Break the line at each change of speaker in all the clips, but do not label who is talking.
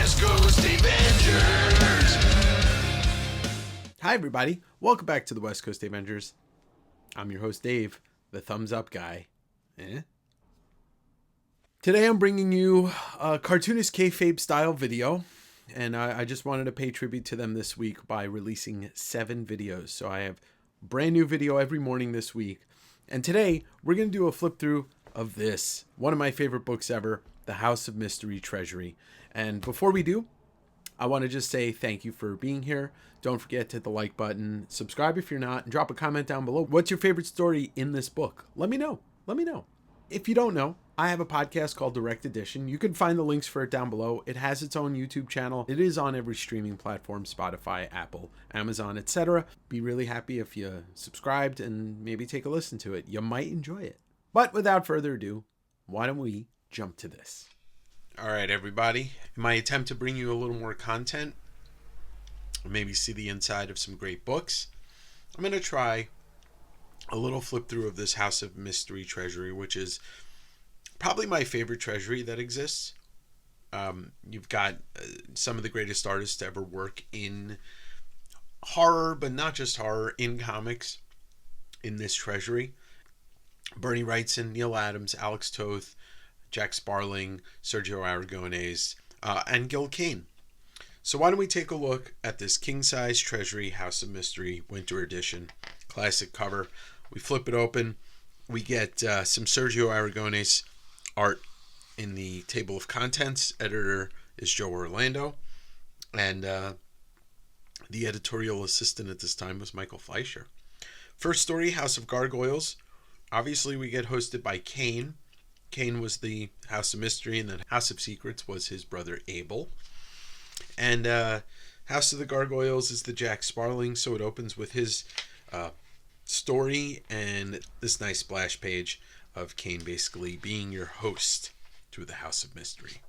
West Coast Davengers.
Hi everybody, welcome back to the West Coast Avengers. I'm your host Dave, the thumbs up guy. Today I'm bringing you a Cartoonist Kayfabe style video, and I just wanted to pay tribute to them this week by releasing 7 videos. So I have a brand new video every morning this week, and today we're going to do a flip through of this, one of my favorite books ever, The House of Mystery Treasury. And before we do, I want to just say thank you for being here. Don't forget to hit the like button, subscribe if you're not, and drop a comment down below. What's your favorite story in this book? Let me know. If you don't know, I have a podcast called Direct Edition. You can find the links for it down below. It has its own YouTube channel. It is on every streaming platform, Spotify, Apple, Amazon, etc. Be really happy if you subscribed and maybe take a listen to it. You might enjoy it. But without further ado, why don't we jump to this? All right, everybody. In my attempt to bring you a little more content, maybe see the inside of some great books, I'm going to try a little flip through of this House of Mystery Treasury, which is probably my favorite treasury that exists. You've got some of the greatest artists to ever work in horror, but not just horror, in comics, in this treasury. Berni Wrightson, Neal Adams, Alex Toth, Jack Sparling, Sergio Aragones, and Kane. So why don't we take a look at this king-size treasury, House of Mystery, Winter Edition, classic cover. We flip it open. We get some Sergio Aragones art in the table of contents. Editor is Joe Orlando. And the editorial assistant at this time was Michael Fleischer. First story, House of Gargoyles. Obviously, we get hosted by Kane. Kane was the House of Mystery, and then House of Secrets was his brother Abel. And House of the Gargoyles is the Jack Sparling, so it opens with his story and this nice splash page of Kane basically being your host to the House of Mystery.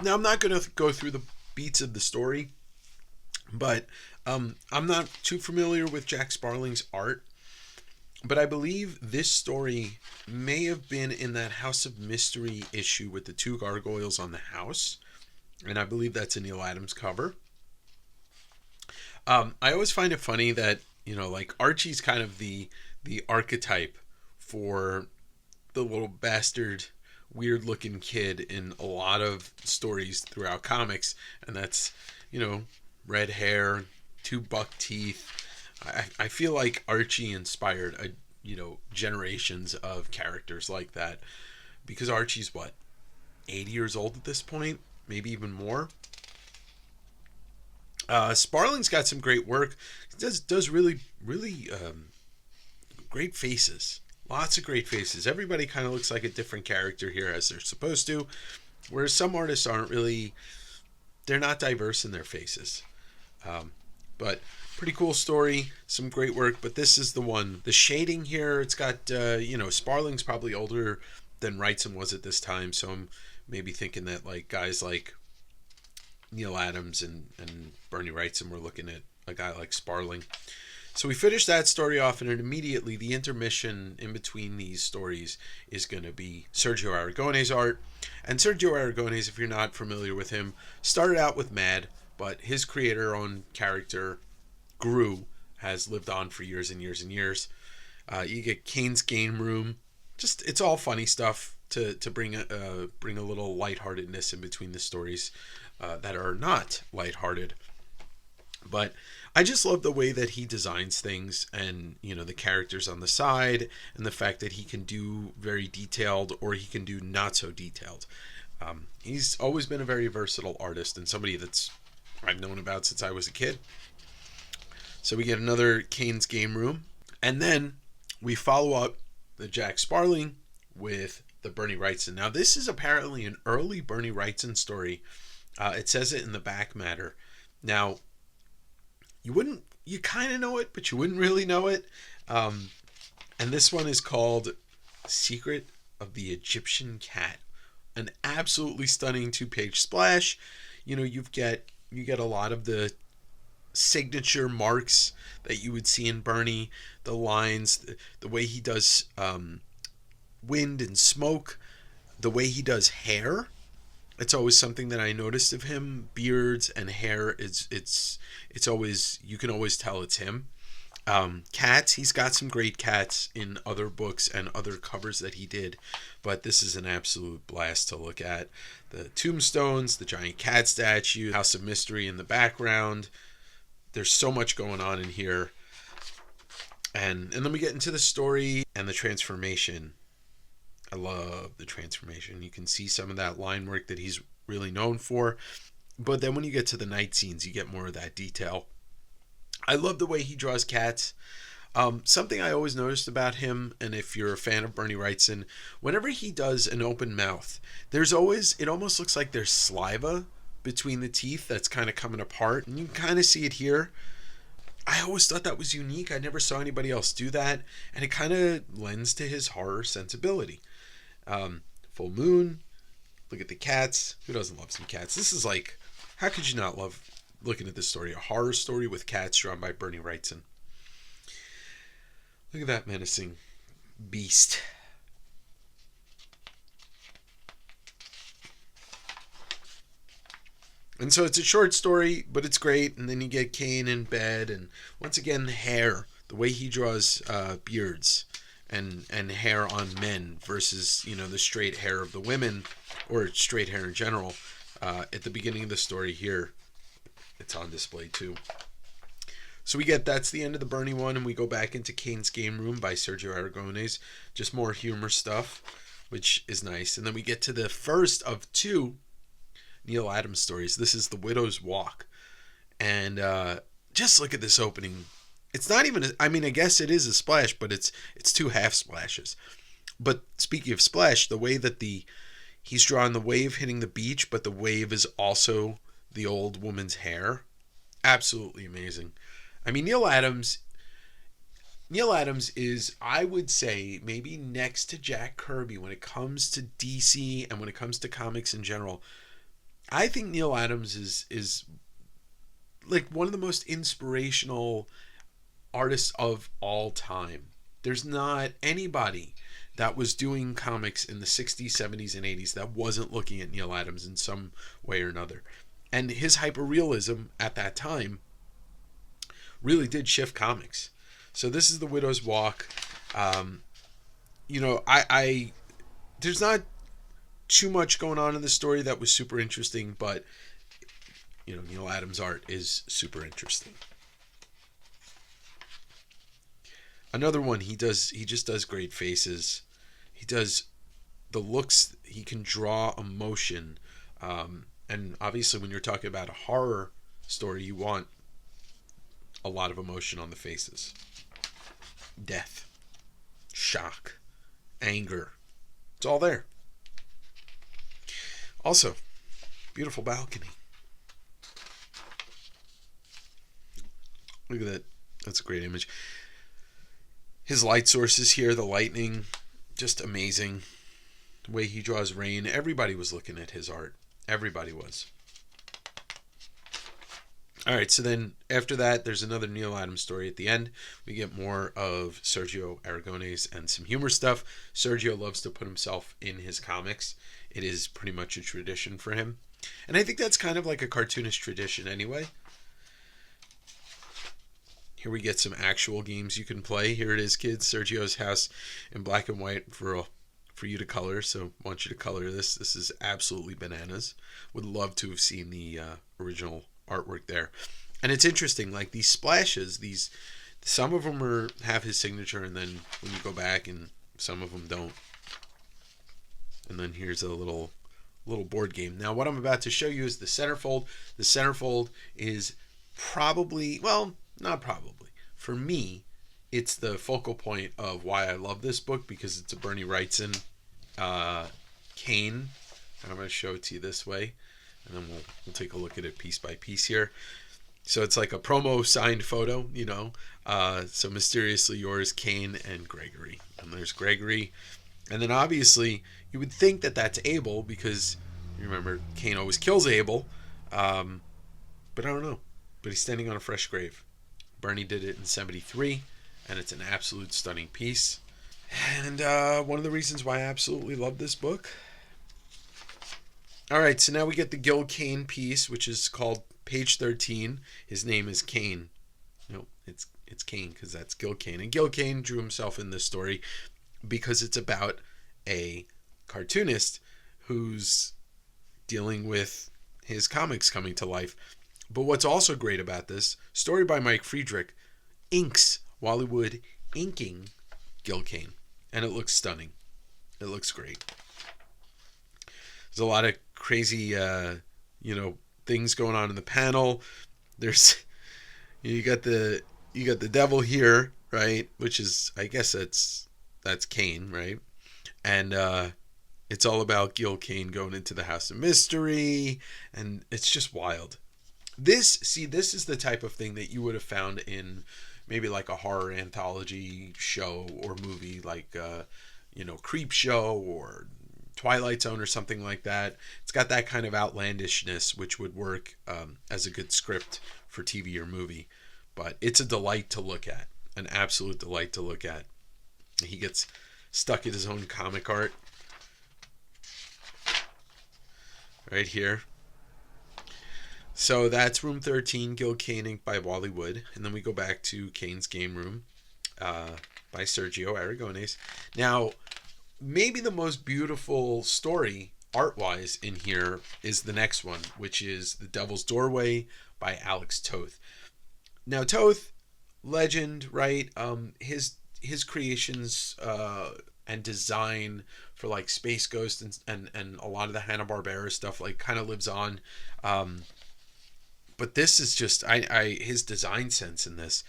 Now, I'm not going to go through the beats of the story, but I'm not too familiar with Jack Sparling's art. But I believe this story may have been in that House of Mystery issue with the 2 gargoyles on the house. And I believe that's a Neal Adams cover. I always find it funny that, like Archie's kind of the archetype for the little bastard, weird looking kid in a lot of stories throughout comics. And that's, red hair, 2 buck teeth. I feel like Archie inspired generations of characters like that, because Archie's 80 years old at this point, maybe even more. Sparling's got some great work. He does really great faces, lots of great faces. Everybody kind of looks like a different character here, as they're supposed to, whereas some artists they're not diverse in their faces. But pretty cool story, some great work, but this is the one. The shading here, it's got, Sparling's probably older than Wrightson was at this time, so I'm maybe thinking that guys like Neal Adams and Berni Wrightson were looking at a guy like Sparling. So we finish that story off, and then immediately the intermission in between these stories is going to be Sergio Aragones art. And Sergio Aragones, if you're not familiar with him, started out with Mad, but his creator-owned character grew, has lived on for years and years and years. You get Kane's Game Room. Just, it's all funny stuff to bring a little lightheartedness in between the stories that are not lighthearted. But I just love the way that he designs things, and the characters on the side, and the fact that he can do very detailed or he can do not so detailed. He's always been a very versatile artist, and somebody that's I've known about since I was a kid. So we get another Kane's Game Room, and then we follow up the Jack Sparling with the Berni Wrightson. Now, this is apparently an early Berni Wrightson story. It says it in the back matter. Now, you kind of know it, but you wouldn't really know it. And this one is called Secret of the Egyptian Cat. An absolutely stunning 2-page splash. You get a lot of the signature marks that you would see in Berni, the lines, the way he does wind and smoke, the way he does hair. It's always something that I noticed of him. Beards and hair, it's always, you can always tell it's him. Cats, he's got some great cats in other books and other covers that he did, but this is an absolute blast to look at. The tombstones, the giant cat statue, House of Mystery in the background. There's so much going on in here. And then we get into the story and the transformation. I love the transformation. You can see some of that line work that he's really known for. But then when you get to the night scenes, you get more of that detail. I love the way he draws cats. Something I always noticed about him, and if you're a fan of Berni Wrightson, whenever he does an open mouth, there's always, it almost looks like there's saliva between the teeth that's kind of coming apart. And you can kind of see it here. I always thought that was unique. I never saw anybody else do that. And it kind of lends to his horror sensibility. Full moon. Look at the cats. Who doesn't love some cats? This is like, how could you not love looking at this story? A horror story with cats drawn by Berni Wrightson. Look at that menacing beast. And so it's a short story, but it's great. And then you get Kane in bed. And once again, the hair. The way he draws beards and hair on men versus, you know, the straight hair of the women, or straight hair in general. At the beginning of the story here, it's on display too. So we get, that's the end of the Berni one, and we go back into Kane's Game Room by Sergio Aragones. Just more humor stuff, which is nice. And then we get to the first of two Neal Adams stories. This is The Widow's Walk. And just look at this opening. It's not even, I mean, I guess it is a splash, but it's two half splashes. But speaking of splash, the way that he's drawn the wave hitting the beach, but the wave is also the old woman's hair. Absolutely amazing. I mean, Neal Adams is, I would say, maybe next to Jack Kirby when it comes to DC and when it comes to comics in general. I think Neal Adams is like one of the most inspirational artists of all time. There's not anybody that was doing comics in the 60s, 70s, and 80s that wasn't looking at Neal Adams in some way or another. And his hyperrealism at that time really did shift comics. So this is The Widow's Walk. You know, I there's not too much going on in the story that was super interesting, but you know, Neal Adams' art is super interesting. Another one, he just does great faces. He does the looks, he can draw emotion. And obviously when you're talking about a horror story, you want a lot of emotion on the faces. Death, shock, anger. It's all there. Also, beautiful balcony. Look at that. That's a great image. His light sources here, the lightning, just amazing. The way he draws rain. Everybody was looking at his art. Everybody was. All right, so then after that, there's another Neal Adams story at the end. We get more of Sergio Aragones and some humor stuff. Sergio loves to put himself in his comics. It is pretty much a tradition for him. And I think that's kind of like a cartoonist tradition anyway. Here we get some actual games you can play. Here it is, kids. Sergio's house in black and white for you to color. So I want you to color this. This is absolutely bananas. Would love to have seen the original artwork there. And it's interesting, like these splashes, some of them have his signature, and then when you go back, and some of them don't. And then here's a little board game. Now what I'm about to show you is the centerfold. The centerfold is probably, well, not probably, for me, it's the focal point of why I love this book, because it's a Berni Wrightson Kane. And I'm going to show it to you this way, and then we'll take a look at it piece by piece here. So it's like a promo signed photo, you know. So mysteriously yours, Kane and Gregory. And there's Gregory. And then obviously you would think that that's Abel, because you remember Kane always kills Abel. But I don't know. But he's standing on a fresh grave. Berni did it in 73, and it's an absolute stunning piece. And one of the reasons why I absolutely love this book, All right, so now we get the Gil Kane piece, which is called page 13. His name is Kane. No, it's Kane because that's Gil Kane. And Gil Kane drew himself in this story because it's about a cartoonist who's dealing with his comics coming to life. But what's also great about this story by Mike Friedrich inks Wally Wood inking Gil Kane, and it looks stunning. It looks great. There's a lot of crazy, things going on in the panel. There's you got the devil here, right? Which is, I guess that's Kane, right? And it's all about Gil Kane going into the House of Mystery, and it's just wild. This is the type of thing that you would have found in maybe like a horror anthology show or movie, like Creep Show or Twilight Zone or something like that. It's got that kind of outlandishness, which would work as a good script for TV or movie. But it's a delight to look at, an absolute delight to look at. He gets stuck in his own comic art right here. So that's room 13, Gil Kane, inked by Wally Wood. And then we go back to Kane's Game Room by Sergio Aragones. Now, maybe the most beautiful story, art-wise, in here is the next one, which is The Devil's Doorway by Alex Toth. Now, Toth, legend, right? His creations and design for like Space Ghost and a lot of the Hanna-Barbera stuff like kind of lives on. But this is just his design sense in this.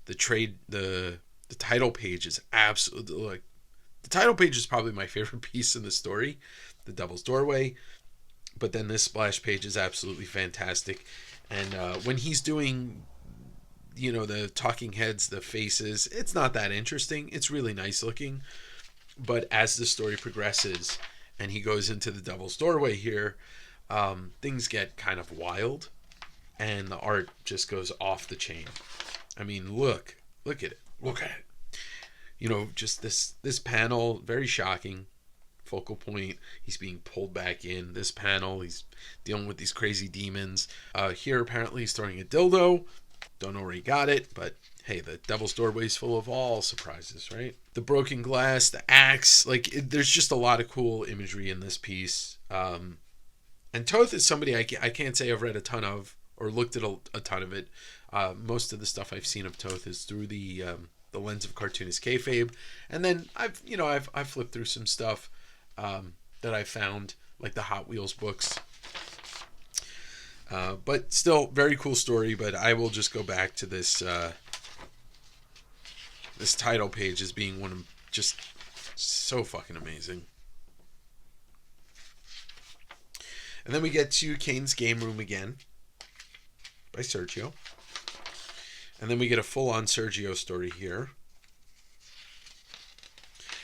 The title page is absolutely like the title page is probably my favorite piece in the story, The Devil's Doorway. But then this splash page is absolutely fantastic. And when he's doing the talking heads, the faces, it's not that interesting. It's really nice looking. But as the story progresses and he goes into the Devil's Doorway here, things get kind of wild. And the art just goes off the chain. I mean, look at it. Look at it. Just this panel, very shocking. Focal point. He's being pulled back in. This panel, he's dealing with these crazy demons. Here, apparently, he's throwing a dildo. Don't know where he got it, but hey, the Devil's Doorway is full of all surprises, right? The broken glass, the axe. There's just a lot of cool imagery in this piece. And Toth is somebody I can't say I've read a ton of, or looked at a ton of it. Most of the stuff I've seen of Toth is through the lens of CartoonistKayfabe, and then I've flipped through some stuff that I found, like the Hot Wheels books. But still, very cool story. But I will just go back to this this title page as being one of just so fucking amazing. And then we get to Kane's Game Room again by Sergio. And then we get a full-on Sergio story here.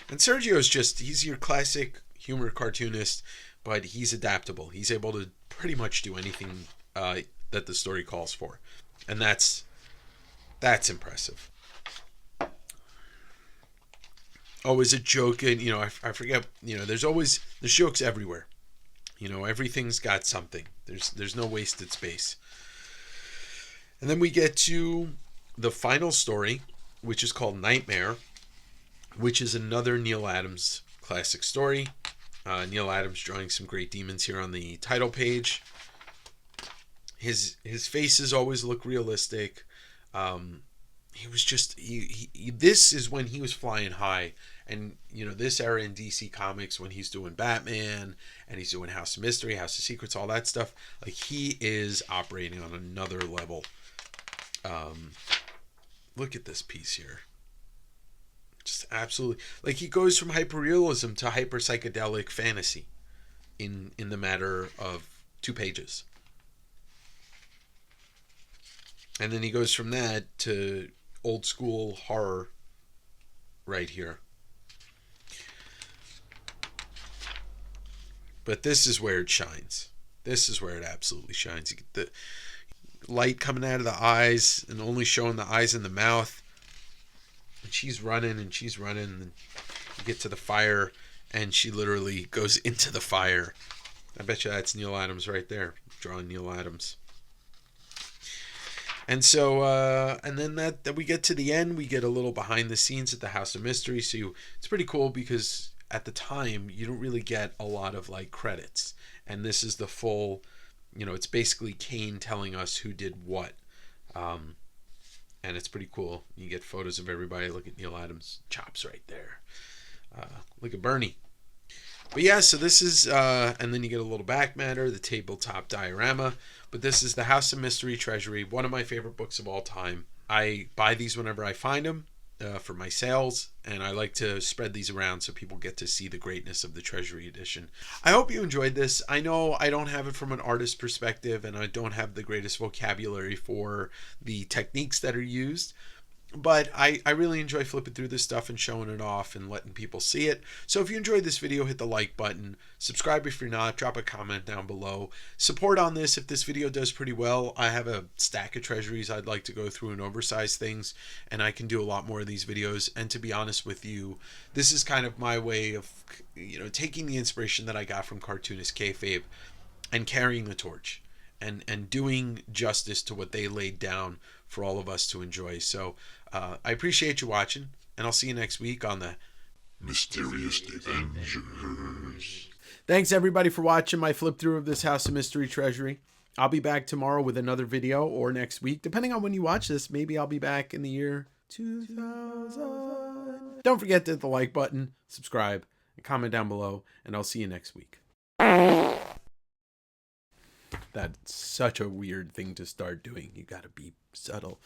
And Sergio's he's your classic humor cartoonist, but he's adaptable. He's able to pretty much do anything that the story calls for. And that's impressive. Always a joke, and I forget, there's jokes everywhere. Everything's got something. There's no wasted space. And then we get to the final story, which is called Nightmare, which is another Neal Adams classic story. Neal Adams drawing some great demons here on the title page. His faces always look realistic. He was just this is when he was flying high, and this era in DC Comics when he's doing Batman and he's doing House of Mystery, House of Secrets, all that stuff. Like, he is operating on another level. Look at this piece here. Just absolutely, like, he goes from hyperrealism to hyper psychedelic fantasy in the matter of 2 pages. And then he goes from that to old school horror right here. But this is where it shines. This is where it absolutely shines. You get the light coming out of the eyes and only showing the eyes and the mouth. And she's running and she's running. And you get to the fire and she literally goes into the fire. I bet you that's Neal Adams right there, drawing Neal Adams. And so, and then that we get to the end, we get a little behind the scenes at the House of Mystery. So it's pretty cool because at the time you don't really get a lot of like credits, and this is the full, it's basically Kane telling us who did what, and it's pretty cool. You get photos of everybody. Look at Neal Adams' chops right there. Look at Berni. But yeah, so this is, and then you get a little back matter, the tabletop diorama. But this is the House of Mystery Treasury, one of my favorite books of all time. I buy these whenever I find them for my sales, and I like to spread these around so people get to see the greatness of the Treasury edition. I hope you enjoyed this. I know I don't have it from an artist perspective, and I don't have the greatest vocabulary for the techniques that are used. But I really enjoy flipping through this stuff and showing it off and letting people see it. So if you enjoyed this video, hit the like button. Subscribe if you're not. Drop a comment down below. Support on this if this video does pretty well. I have a stack of treasuries I'd like to go through and oversize things. And I can do a lot more of these videos. And to be honest with you, this is kind of my way of taking the inspiration that I got from Cartoonist Kayfabe and carrying the torch. And doing justice to what they laid down for all of us to enjoy. So I appreciate you watching, and I'll see you next week on the
Mysterious Davengers.
Thanks everybody for watching my flip through of this House of Mystery Treasury. I'll be back tomorrow with another video, or next week, depending on when you watch this. Maybe I'll be back in the year 2000. Don't forget to hit the like button, subscribe, and comment down below, and I'll see you next week. That's such a weird thing to start doing. You gotta be subtle.